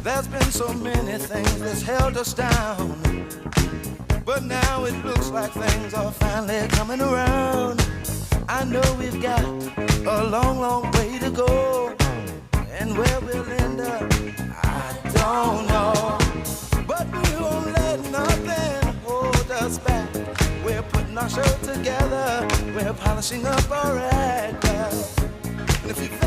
There's been so many things that's held us down, but now it looks like things are finally coming around. I know we've got a long, long way to go, and where we'll end up, I don't know. But we won't let nothing hold us back. We're putting our show together, we're polishing up our act. And if you